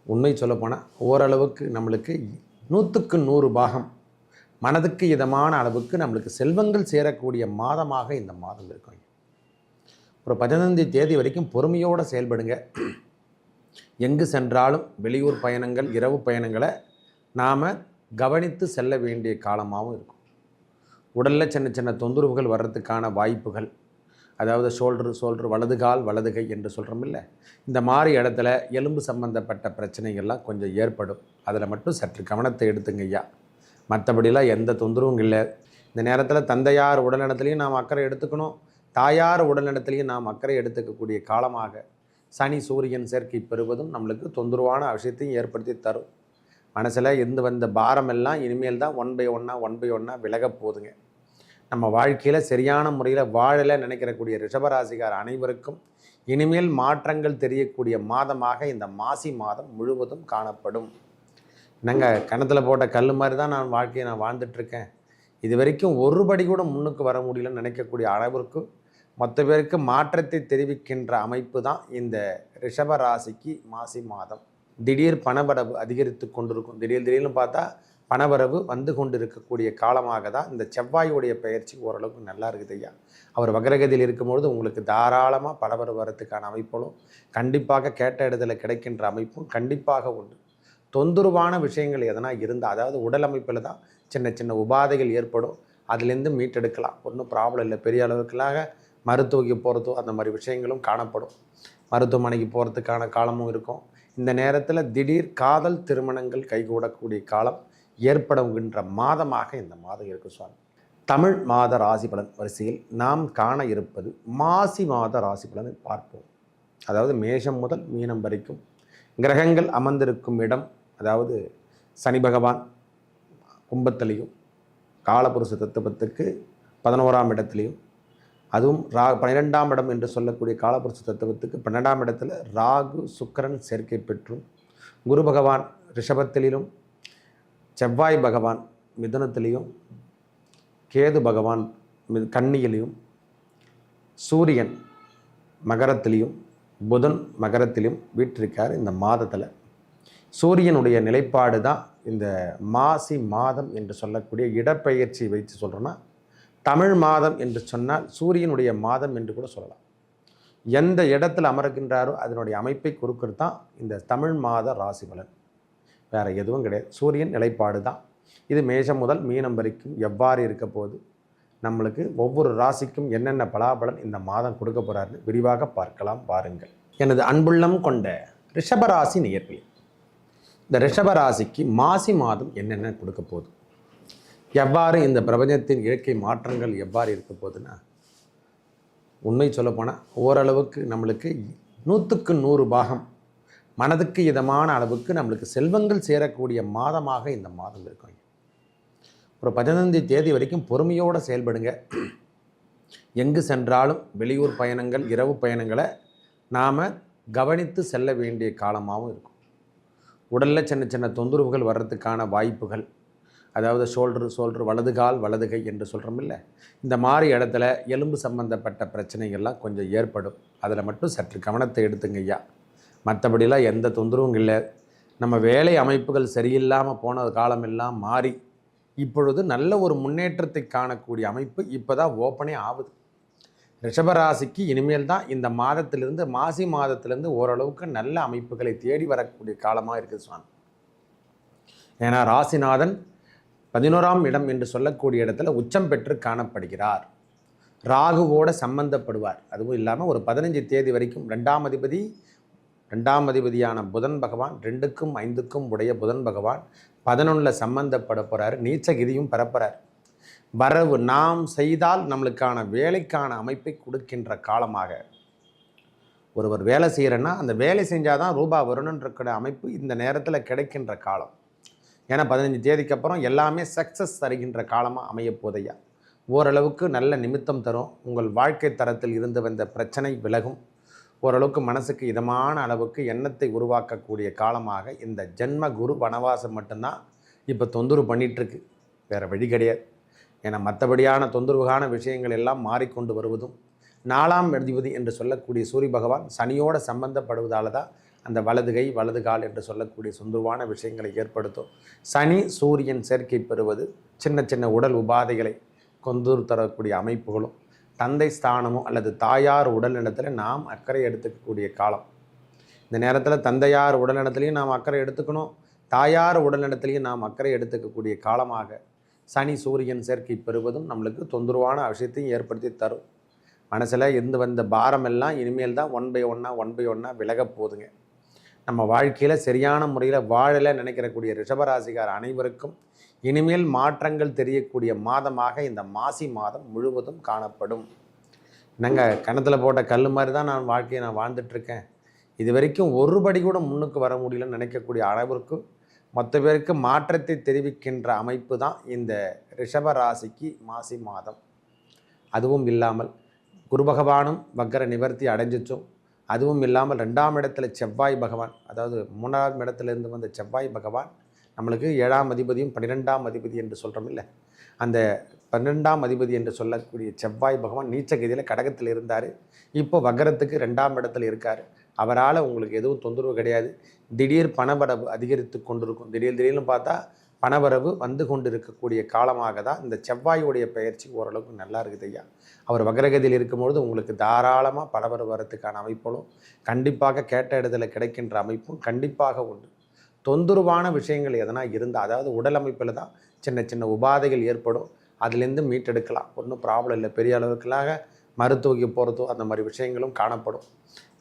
உண்மை சொல்லப்போனால் ஓரளவுக்கு நம்மளுக்கு 100க்கு 100 பாகம் மனதுக்கு இதமான அளவுக்கு நம்மளுக்கு செல்வங்கள் சேரக்கூடிய மாதமாக இந்த மாதம் இருக்கும். ஒரு 15 தேதி வரைக்கும் பொறுமையோடு செயல்படுங்க. எங்கு சென்றாலும் வெளியூர் பயணங்கள், இரவு பயணங்களை நாம் கவனித்து செல்ல வேண்டிய காலமாகவும் இருக்கும். உடலில் சின்ன சின்ன தொந்தரவுகள் வர்றதுக்கான வாய்ப்புகள், அதாவது ஷோல்டர் வலது கால் வலது கை என்று சொல்கிறோம் இல்லை, இந்த மாதிரி இடத்துல எலும்பு சம்பந்தப்பட்ட பிரச்சனைகள்லாம் கொஞ்சம் ஏற்படும். அதில் மட்டும் சற்று கவனத்தை எடுத்துங்க ஐயா. மற்றபடிலாம் எந்த தொந்தரவும் இல்லை. இந்த நேரத்தில் தந்தையார் உடல்நலத்திலையும் நாம் அக்கறை எடுத்துக்கணும், தாயார் உடல்நலத்திலையும் நாம் அக்கறை எடுத்துக்கக்கூடிய காலமாக சனி சூரியன் சேர்க்கை பெறுவதும் நம்மளுக்கு தொந்தரவான விஷயத்தையும் ஏற்படுத்தி தரும். மனசில் இருந்து வந்த பாரமெல்லாம் இனிமேல் தான் ஒன் பை ஒன்னாக விலக போதுங்க. நம்ம வாழ்க்கையில் சரியான முறையில் வாழலை நினைக்கிறக்கூடிய ரிஷபராசிகார் அனைவருக்கும் இனிமேல் மாற்றங்கள் தெரியக்கூடிய மாதமாக இந்த மாசி மாதம் முழுவதும் காணப்படும். என்னங்க, கணத்தில் போட்ட கல் மாதிரி தான் வாழ்க்கையை வாழ்ந்துட்டுருக்கேன், இது வரைக்கும் ஒருபடி கூட முன்னுக்கு வர முடியலன்னு நினைக்கக்கூடிய அளவிற்கும் மொத்த பேருக்கு மாற்றத்தை தெரிவிக்கின்ற அமைப்பு தான் இந்த ரிஷபராசிக்கு மாசி மாதம். திடீர் பணவரவு அதிகரித்து கொண்டிருக்கும். திடீர்னு பார்த்தா பணவரவு வந்து கொண்டு இருக்கக்கூடிய காலமாக தான் இந்த செவ்வாயுடைய பயிற்சி ஓரளவுக்கு நல்லா இருக்குது ஐயா. அவர் வக்ரகதியில் இருக்கும்பொழுது உங்களுக்கு தாராளமாக பணவரவு வரத்துக்கான அமைப்புகளும் கண்டிப்பாக கேட்ட இடத்துல கிடைக்கின்ற அமைப்பும் கண்டிப்பாக உண்டு. தொந்தரவான விஷயங்கள் எதனா இருந்தால், அதாவது உடல் அமைப்பில் தான் சின்ன சின்ன உபாதைகள் ஏற்படும், அதுலேருந்து மீட்டெடுக்கலாம், ஒன்றும் ப்ராப்ளம் இல்லை. பெரிய அளவுக்குள்ளாக மருத்துவக்கு போகிறதோ அந்த மாதிரி விஷயங்களும் காணப்படும். மருத்துவமனைக்கு போகிறதுக்கான காலமும் இருக்கும். இந்த நேரத்தில் திடீர் காதல் திருமணங்கள் கைகூடக்கூடிய காலம் ஏற்படுகின்ற மாதமாக இந்த மாதம் இருக்கும் சுவாமி. தமிழ் மாத ராசி பலன் வரிசையில் நாம் காண இருப்பது மாசி மாத ராசி பலனை பார்ப்போம். அதாவது மேஷம் முதல் மீனம் வரைக்கும் கிரகங்கள் அமர்ந்திருக்கும் இடம், அதாவது சனி பகவான் கும்பத்திலையும் காலபுருஷ தத்துவத்துக்கு 11ஆம் இடத்துலையும், அதுவும் 12ஆம் இடம் என்று சொல்லக்கூடிய காலபுருஷ தத்துவத்துக்கு 12ஆம் இடத்துல ராகு சுக்கிரன் சேர்க்கை பெற்றும், குரு பகவான் ரிஷபத்திலும், செவ்வாய் பகவான் மிதுனத்திலையும், கேது பகவான் கன்னியிலையும், சூரியன் மகரத்திலையும், புதன் மகரத்திலும் வீற்றிருக்கார். இந்த மாதத்தில் சூரியனுடைய நிலைப்பாடு தான் இந்த மாசி மாதம் என்று சொல்லக்கூடிய இடப்பெயர்ச்சி வைத்து சொல்கிறோன்னா, தமிழ் மாதம் என்று சொன்னால் சூரியனுடைய மாதம் என்று கூட சொல்லலாம். எந்த இடத்துல அமர்கின்றாரோ அதனுடைய அமைப்பை கொடுக்கறது தான் இந்த தமிழ் மாத ராசி பலன், வேறு எதுவும் கிடையாது. சூரியன் நிலைப்பாடு தான் இது. மேஷம் முதல் மீனம் வரைக்கும் எவ்வாறு இருக்க போது, நம்மளுக்கு ஒவ்வொரு ராசிக்கும் என்னென்ன பலாபலன் இந்த மாதம் கொடுக்க போகிறாருன்னு விரிவாக பார்க்கலாம் பாருங்கள். எனது அன்புள்ளம் கொண்ட ரிஷபராசி நேயர்களே, இந்த ரிஷபராசிக்கு மாசி மாதம் என்னென்ன கொடுக்க போகுது, எவ்வாறு இந்த பிரபஞ்சத்தின் இயற்கை மாற்றங்கள் எவ்வாறு இருக்க போகுதுன்னா, உண்மை சொல்லப்போனால் ஓரளவுக்கு நம்மளுக்கு 100க்கு 100 பாகம் மனதுக்கு இதமான அளவுக்கு நம்மளுக்கு செல்வங்கள் சேரக்கூடிய மாதமாக இந்த மாதம் இருக்கும். ஒரு 15 தேதி வரைக்கும் பொறுமையோடு செயல்படுங்க. எங்கு சென்றாலும் வெளியூர் பயணங்கள், இரவு பயணங்களை நாம் கவனித்து செல்ல வேண்டிய காலமாகவும் இருக்கும். உடலில் சின்ன சின்ன தொந்தரவுகள் வர்றதுக்கான வாய்ப்புகள், அதாவது ஷோல்டர் வலது கால் வலது கை என்று சொல்கிறோம் இல்லை, இந்த மாதிரி இடத்துல எலும்பு சம்பந்தப்பட்ட பிரச்சனைகள்லாம் கொஞ்சம் ஏற்படும். அதில் மட்டும் சற்று கவனத்தை எடுத்துங்க ஐயா. மற்றபடிலாம் எந்த தொந்தரவும் இல்லை. நம்ம வேலை அமைப்புகள் சரியில்லாமல் போன காலமெல்லாம் மாறி இப்பொழுது நல்ல ஒரு முன்னேற்றத்தை காணக்கூடிய அமைப்பு இப்போ தான் ஓப்பனே ஆகுது. ரிஷபராசிக்கு இனிமேல் தான் இந்த மாதத்திலிருந்து, மாசி மாதத்திலிருந்து ஓரளவுக்கு நல்ல அமைப்புகளை தேடி வரக்கூடிய காலமாக இருக்குது சுவாமி. ஏன்னா ராசிநாதன் 11ஆம் இடம் என்று சொல்லக்கூடிய இடத்துல உச்சம் பெற்று காணப்படுகிறார். ராகுவோடு சம்பந்தப்படுவார். அதுவும் இல்லாமல் ஒரு 15 தேதி வரைக்கும் 2ஆம் அதிபதியான புதன் பகவான், 2க்கும் 5க்கும் உடைய புதன் பகவான் 11 சம்பந்தப்பட போகிறார். நீச்சகிரியும் பெறப்போகிறார். வரவு நாம் செய்தால் நம்மளுக்கான வேலைக்கான அமைப்பை கொடுக்கின்ற காலமாக, ஒருவர் வேலை செய்கிறன்னா அந்த வேலை செஞ்சால் தான் ரூபாய் வரணுன்ற அமைப்பு இந்த நேரத்தில் கிடைக்கின்ற காலம். ஏன்னா 15 தேதிக்கு அப்புறம் எல்லாமே சக்ஸஸ் தருகின்ற காலமாக அமையப்போதையா. ஓரளவுக்கு நல்ல நிமித்தம் தரும். உங்கள் வாழ்க்கை தரத்தில் இருந்து வந்த பிரச்சனை விலகும். ஓரளவுக்கு மனசுக்கு இதமான அளவுக்கு எண்ணத்தை உருவாக்கக்கூடிய காலமாக இந்த ஜென்ம குரு வனவாசம் மட்டும்தான் இப்போ தொந்தரவு பண்ணிகிட்ருக்கு, வேறு வழி கிடையாது. ஏன்னா மற்றபடியான தொந்தரவுகான விஷயங்கள் எல்லாம் மாறிக்கொண்டு வருவதும், 4ஆம் அதிபதி என்று சொல்லக்கூடிய சூரிய பகவான் சனியோடு சம்பந்தப்படுவதால் தான் அந்த வலது கை வலது கால் என்று சொல்லக்கூடிய சொந்தமான விஷயங்களை ஏற்படுத்தும். சனி சூரியன் சேர்க்கை பெறுவது சின்ன சின்ன உடல் உபாதைகளை கொண்டு தரக்கூடிய அமைப்புகளும், தந்தை ஸ்தானமோ அல்லது தாயார் உடல்நலத்தில் நாம் அக்கறை எடுத்துக்கக்கூடிய காலம். இந்த நேரத்தில் தந்தையார் உடல்நலத்திலையும் நாம் அக்கறை எடுத்துக்கணும், தாயார் உடல்நலத்திலையும் நாம் அக்கறை எடுத்துக்கக்கூடிய காலமாக சனி சூரியன் சேர்க்கை பெறுவதும் நம்மளுக்கு தொந்தரவான விஷயத்தையும் ஏற்படுத்தி தரும். மனசில் இருந்து வந்த பாரம் எல்லாம் இனிமேல் தான் ஒன் பை ஒன்னாக விலக போதுங்க. நம்ம வாழ்க்கையில் சரியான முறையில் வாழலை நினைக்கிறக்கூடிய ரிஷபராசிகார் அனைவருக்கும் இனிமேல் மாற்றங்கள் தெரியக்கூடிய மாதமாக இந்த மாசி மாதம் முழுவதும் காணப்படும். என்னங்க கணத்தில் போட்ட கல் மாதிரி தான் நான் வாழ்க்கையை வாழ்ந்துட்டுருக்கேன், இது வரைக்கும் ஒரு படி கூட முன்னுக்கு வர முடியலன்னு நினைக்கக்கூடிய அளவிற்கும் மொத்த பேருக்கு மாற்றத்தை தெரிவிக்கின்ற அமைப்பு தான் இந்த ரிஷபராசிக்கு மாசி மாதம். அதுவும் இல்லாமல் குரு பகவானும் வக்கர நிவர்த்தி அடைஞ்சிச்சோம். அதுவும் இல்லாமல் 2ஆம் இடத்துல செவ்வாய் பகவான், அதாவது 3ஆம் இடத்துலேருந்து வந்த செவ்வாய் பகவான் நம்மளுக்கு 7ஆம் அதிபதியும் 12ஆம் அதிபதி என்று சொல்கிறோம் இல்லை, அந்த 12ஆம் அதிபதி என்று சொல்லக்கூடிய செவ்வாய் பகவான் நீச்சகதியில் கடகத்தில் இருந்தார். இப்போ வக்கரத்துக்கு 2ஆம் இடத்துல இருக்கார். அவரால் உங்களுக்கு எதுவும் தொந்தரவு கிடையாது. திடீர் பணவரவு அதிகரித்து கொண்டிருக்கும். திடீர்னு பார்த்தா பணவரவு வந்து கொண்டு இருக்கக்கூடிய காலமாக தான் இந்த செவ்வாயுடைய பயிற்சி ஓரளவுக்கு நல்லா இருக்குது ஐயா. அவர் வக்ரகதியில் இருக்கும்பொழுது உங்களுக்கு தாராளமாக பணவரவு வரத்துக்கான அமைப்புகளும் கண்டிப்பாக கேட்ட இடத்துல கிடைக்கின்ற அமைப்பும் கண்டிப்பாக உண்டு. தொந்தரவான விஷயங்கள் எதனா இருந்தால், அதாவது உடல் அமைப்பில் தான் சின்ன சின்ன உபாதைகள் ஏற்படும், அதுலேருந்து மீட்டெடுக்கலாம், ஒன்றும் ப்ராப்ளம் இல்லை. பெரிய அளவுக்குள்ளாக மருத்துவக்கு போகிறதோ அந்த மாதிரி விஷயங்களும் காணப்படும்.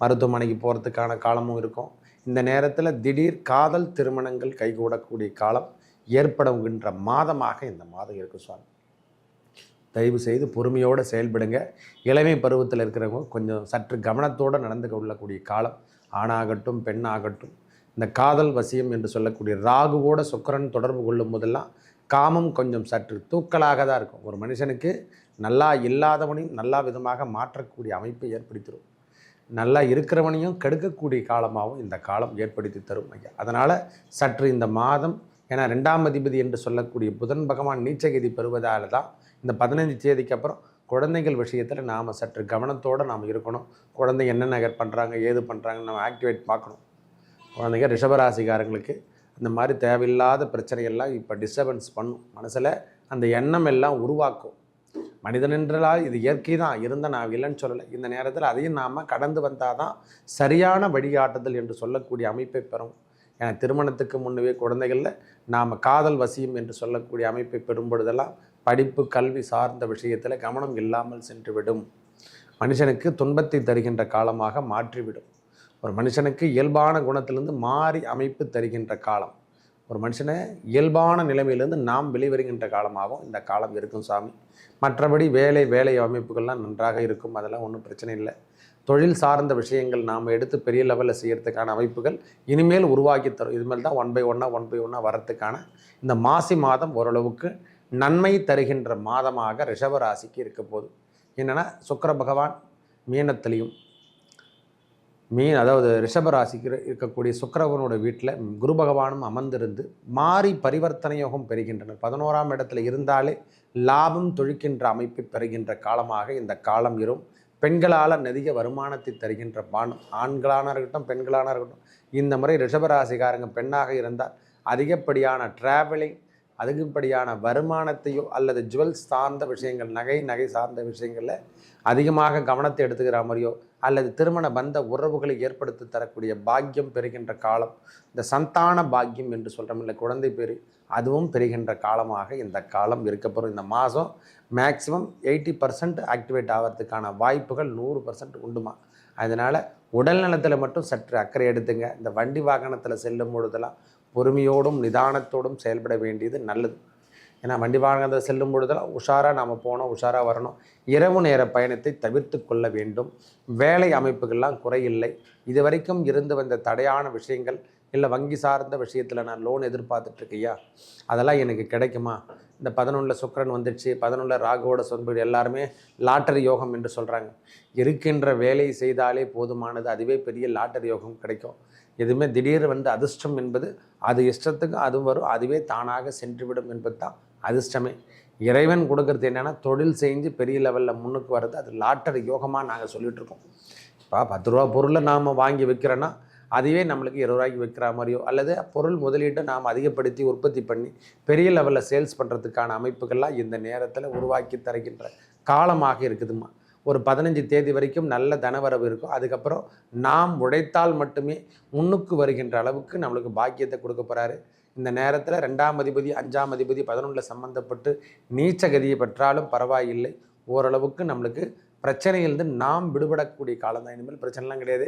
மருத்துவமனைக்கு போகிறதுக்கான காலமும் இருக்கும். இந்த நேரத்தில் திடீர் காதல் திருமணங்கள் கைகூடக்கூடிய காலம் ஏற்படுகின்ற மாதமாக இந்த மாதம் இருக்குது சுவாமி. தயவு செய்து பொறுமையோடு செயல்படுங்க. இளமை பருவத்தில் இருக்கிறவங்க கொஞ்சம் சற்று கவனத்தோடு நடந்து கொள்ளக்கூடிய காலம். ஆணாகட்டும் பெண்ணாகட்டும், இந்த காதல் வசியம் என்று சொல்லக்கூடிய ராகுவோட சுக்கிரன் தொடர்பு கொள்ளும் போதெல்லாம் காமம் கொஞ்சம் சற்று தூக்கலாக தான் இருக்கும். ஒரு மனுஷனுக்கு நல்லா இல்லாதவனையும் நல்லா விதமாக மாற்றக்கூடிய அமைப்பை ஏற்படுத்திடும். நல்லா இருக்கிறவனையும் கெடுக்கக்கூடிய காலமாகவும் இந்த காலம் ஏற்படுத்தி தரும் ஐயா. அதனால் சற்று இந்த மாதம், ஏன்னா 2ஆம் அதிபதி என்று சொல்லக்கூடிய புதன் பகவான் நீச்சகதி பெறுவதால் தான் இந்த 15 தேதிக்கு அப்புறம் குழந்தைகள் விஷயத்தில் நாம் சற்று கவனத்தோடு நாம் இருக்கணும். குழந்தை என்னென்ன பண்ணுறாங்க ஏது பண்ணுறாங்கன்னு நம்ம ஆக்டிவேட் பார்க்கணும். குழந்தைங்க ரிஷபராசிகாரங்களுக்கு அந்த மாதிரி தேவையில்லாத பிரச்சனைகள்லாம் இப்போ டிஸ்டர்பன்ஸ் பண்ணும். மனசில் அந்த எண்ணம் எல்லாம் உருவாக்கும். மனிதன் என்றால் இது இயற்கை தான், இருந்தால் நான் இல்லைன்னு சொல்லலை. இந்த நேரத்தில் அதையும் நாம் கடந்து வந்தால் தான் சரியான வழிகாட்டுதல் என்று சொல்லக்கூடிய அமைப்பை பெறும். ஏன்னா திருமணத்துக்கு முன்னவே குழந்தைகளில் நாம் காதல் வசியம் என்று சொல்லக்கூடிய அமைப்பை பெறும் பொழுதெல்லாம் படிப்பு கல்வி சார்ந்த விஷயத்தில் கவனம் இல்லாமல் சென்றுவிடும். மனுஷனுக்கு துன்பத்தை தருகின்ற காலமாக மாற்றிவிடும். ஒரு மனுஷனுக்கு இயல்பான குணத்திலிருந்து மாறி அமைப்பு தருகின்ற காலம். ஒரு மனுஷனை இயல்பான நிலைமையிலிருந்து நாம் வெளிவருகின்ற காலமாகவும் இந்த காலம் இருக்கும் சாமி. மற்றபடி வேலை அமைப்புகள்லாம் நன்றாக இருக்கும், அதெல்லாம் ஒன்றும் பிரச்சனை இல்லை. தொழில் சார்ந்த விஷயங்கள் நாம் எடுத்து பெரிய லெவலில் செய்கிறதுக்கான அமைப்புகள் இனிமேல் உருவாக்கி தரும். இதுமேல் தான் ஒன் பை ஒன்னாக வரத்துக்கான இந்த மாசி மாதம் ஓரளவுக்கு நன்மை தருகின்ற மாதமாக ரிஷபராசிக்கு இருக்க போகுது. என்னென்னா சுக்கிர பகவான் மீனத்திலையும் அதாவது ரிஷபராசிக்கு இருக்கக்கூடிய சுக்கிரவனோட வீட்டில் குரு பகவானும் அமர்ந்திருந்து மாறி பரிவர்த்தனை யோகம் பெறுகின்றனர். 11ஆம் இடத்துல இருந்தாலே லாபம் தொழிக்கின்ற அமைப்பை பெறுகின்ற காலமாக இந்த காலம் இருக்கும். பெண்களால் அதிக வருமானத்தை தருகின்ற பானம், ஆண்களான இருக்கட்டும் பெண்களான இருக்கட்டும். இந்த முறை ரிஷபராசிக்காரங்க பெண்ணாக இருந்தால் அதிகப்படியான டிராவலிங், அதிகப்படியான வருமானத்தையோ அல்லது ஜுவல்ஸ் சார்ந்த விஷயங்கள், நகை சார்ந்த விஷயங்களில் அதிகமாக கவனத்தை எடுத்துக்கிற மாதிரியோ அல்லது திருமண பந்த உறவுகளை ஏற்படுத்தி தரக்கூடிய பாக்கியம் பெறுகின்ற காலம். இந்த சந்தான பாக்கியம் என்று சொல்கிறோம் இல்லை, குழந்தை பேர், அதுவும் பெறுகின்ற காலமாக இந்த காலம் இருக்கப்போகிறோம். இந்த மாதம் மேக்ஸிமம் 80% ஆக்டிவேட் ஆகிறதுக்கான வாய்ப்புகள் 100% உண்டுமா. அதனால் உடல் நலத்தில் மட்டும் சற்று அக்கறை எடுத்துங்க. இந்த வண்டி வாகனத்தில் செல்லும் பொழுதெல்லாம் பொறுமையோடும் நிதானத்தோடும் செயல்பட வேண்டியது நல்லது. ஏன்னா வண்டி வாகனத்தில் செல்லும் பொழுதெல்லாம் உஷாராக நாம் போனோம், உஷாராக வரணும். இரவு நேர பயணத்தை தவிர்த்து கொள்ள வேண்டும். வேலை அமைப்புகள்லாம் குறையில்லை. இது வரைக்கும் இருந்து வந்த தடையான விஷயங்கள், இல்லை வங்கி சார்ந்த விஷயத்தில் நான் லோன் எதிர்பார்த்துட்ருக்கையா, அதெல்லாம் எனக்கு கிடைக்குமா? இந்த 11 சுக்கிரன் வந்துடுச்சு, 11 ராகுவோட சொந்த எல்லாருமே லாட்டரி யோகம் என்று சொல்கிறாங்க. இருக்கின்ற வேலையை செய்தாலே போதுமானது, அதுவே பெரிய லாட்டரி யோகம் கிடைக்கும். எதுவுமே திடீர் அதிர்ஷ்டம் என்பது அது இஷ்டத்துக்கு அது வரும், அதுவே தானாக சென்றுவிடும் என்பது தான் அதிர்ஷ்டமே. இறைவன் கொடுக்கறது என்னென்னா தொழில் செஞ்சு பெரிய லெவலில் முன்னுக்கு வர்றது, அது லாட்டரி யோகமாக நாங்கள் சொல்லிகிட்ருக்கோம். இப்போ 10 ரூபா பொருளை நாம் வாங்கி வைக்கிறோன்னா அதுவே நம்மளுக்கு 20 ரூபாய்க்கு விற்கிற மாதிரியோ அல்லது பொருள் முதலீட்டை நாம் அதிகப்படுத்தி உற்பத்தி பண்ணி பெரிய லெவலில் சேல்ஸ் பண்ணுறதுக்கான அமைப்புகள்லாம் இந்த நேரத்தில் உருவாக்கி தருகின்ற காலமாக இருக்குதுமா. ஒரு 15 தேதி வரைக்கும் நல்ல தனவரவு இருக்கும். அதுக்கப்புறம் நாம் உழைத்தால் மட்டுமே முன்னுக்கு வருகின்ற அளவுக்கு நம்மளுக்கு பாக்கியத்தை கொடுக்க போகிறாரு. இந்த நேரத்தில் 2ஆம் அதிபதி 5ஆம் அதிபதி 11 சம்பந்தப்பட்டு நீச்ச கதியை பெற்றாலும் பரவாயில்லை. ஓரளவுக்கு நம்மளுக்கு பிரச்சனையிலிருந்து நாம் விடுபடக்கூடிய காலம் தான். இனிமேல் பிரச்சனைலாம் கிடையாது.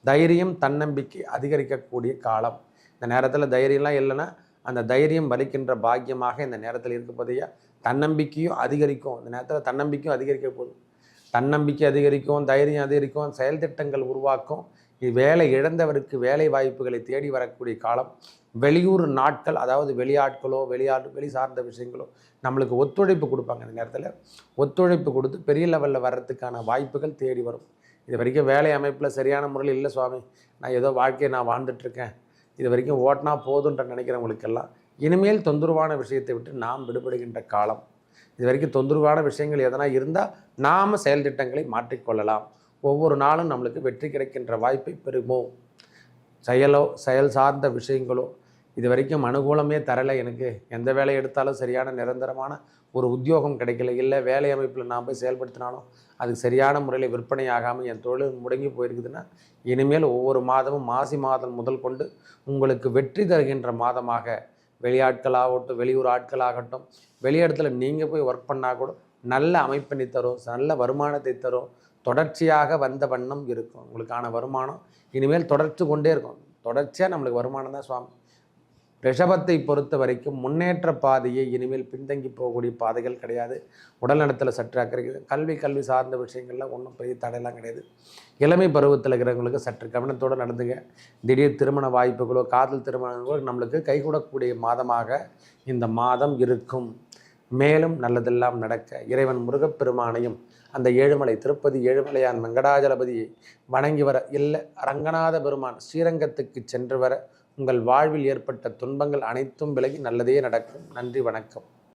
தைரியம் தன்னம்பிக்கை அதிகரிக்கக்கூடிய காலம். இந்த நேரத்தில் தைரியம்லாம் இல்லைன்னா அந்த தைரியம் வலிக்கின்ற பாக்கியமாக இந்த நேரத்தில் இருக்கப்போதையா தன்னம்பிக்கையும் அதிகரிக்கும். இந்த நேரத்தில் தன்னம்பிக்கையும் அதிகரிக்க போதும். தன்னம்பிக்கை அதிகரிக்கும், தைரியம் அதிகரிக்கும், செயல் திட்டங்கள் உருவாக்கும். வேலை இழந்தவருக்கு வேலை வாய்ப்புகளை தேடி வரக்கூடிய காலம். வெளியூர் நாட்கள், அதாவது வெளியாட்களோ வெளி சார்ந்த விஷயங்களோ நம்மளுக்கு ஒத்துழைப்பு கொடுப்பாங்க. இந்த நேரத்தில் ஒத்துழைப்பு கொடுத்து பெரிய லெவலில் வர்றதுக்கான வாய்ப்புகள் தேடி வரும். இது வரைக்கும் வேலை அமைப்பில் சரியான முறையில் இல்லை சுவாமி, நான் ஏதோ வாழ்க்கையை நான் வாழ்ந்துட்டுருக்கேன், இது வரைக்கும் ஓட்டினா போதுன்ற நினைக்கிறவங்களுக்கெல்லாம் இனிமேல் தொந்தரவான விஷயத்தை விட்டு நாம் விடுபடுகின்ற காலம். இது வரைக்கும் தொந்தரவான விஷயங்கள் எதனா இருந்தால் நாம் செயல் திட்டங்களை மாற்றிக்கொள்ளலாம். ஒவ்வொரு நாளும் நம்மளுக்கு வெற்றி கிடைக்கின்ற வாய்ப்பை பெறுமோ. செயல் சார்ந்த விஷயங்களோ இது வரைக்கும் அனுகூலமே தரலை, எனக்கு எந்த வேலை எடுத்தாலும் சரியான நிரந்தரமான ஒரு உத்தியோகம் கிடைக்கல, இல்லை வேலை அமைப்பில் நான் போய் செயல்படுத்தினாலும் அதுக்கு சரியான முறையில் விற்பனை ஆகாமல் என் தொழில் முடங்கி போயிருக்குதுன்னா இனிமேல் ஒவ்வொரு மாதமும் மாசி மாதம் முதல் கொண்டு உங்களுக்கு வெற்றி தருகின்ற மாதமாக, வெளியாட்களாகட்டும் வெளியூர் ஆட்களாகட்டும், வெளியிடத்துல நீங்கள் போய் ஒர்க் பண்ணால் கூட நல்ல அமைப்பினை தரும், நல்ல வருமானத்தை தரும். தொடர்ச்சியாக வந்த வண்ணம் இருக்கும். உங்களுக்கான வருமானம் இனிமேல் தொடர்ச்சி கொண்டே இருக்கும். தொடர்ச்சியாக நம்மளுக்கு வருமானம் தான் சுவாமி. ரிஷபத்தை பொறுத்த வரைக்கும் முன்னேற்ற பாதையை இனிமேல் பின்தங்கி போகக்கூடிய பாதைகள் கிடையாது. உடல் நலத்தில் சற்று அக்கறை. கல்வி சார்ந்த விஷயங்கள்லாம் ஒன்றும் பெரிய தடையெல்லாம் கிடையாது. இளமை பருவத்தில் இருக்கிறவங்களுக்கு சற்று கவனத்தோடு நடந்துங்க. திடீர் திருமண வாய்ப்புகளோ காதல் திருமணங்களோ நம்மளுக்கு கைகூடக்கூடிய மாதமாக இந்த மாதம் இருக்கும். மேலும் நல்லதெல்லாம் நடக்க இறைவன் முருகப்பெருமானையும் அந்த ஏழுமலை திருப்பதி ஏழுமலையான் வெங்கடாஜலபதியை வணங்கி வர, இல்லை ரங்கநாத பெருமான் ஸ்ரீரங்கத்துக்கு சென்று வர உங்கள் வாழ்வில் ஏற்பட்ட துன்பங்கள் அனைத்தும் விலகி நல்லதே நடக்கும். நன்றி, வணக்கம்.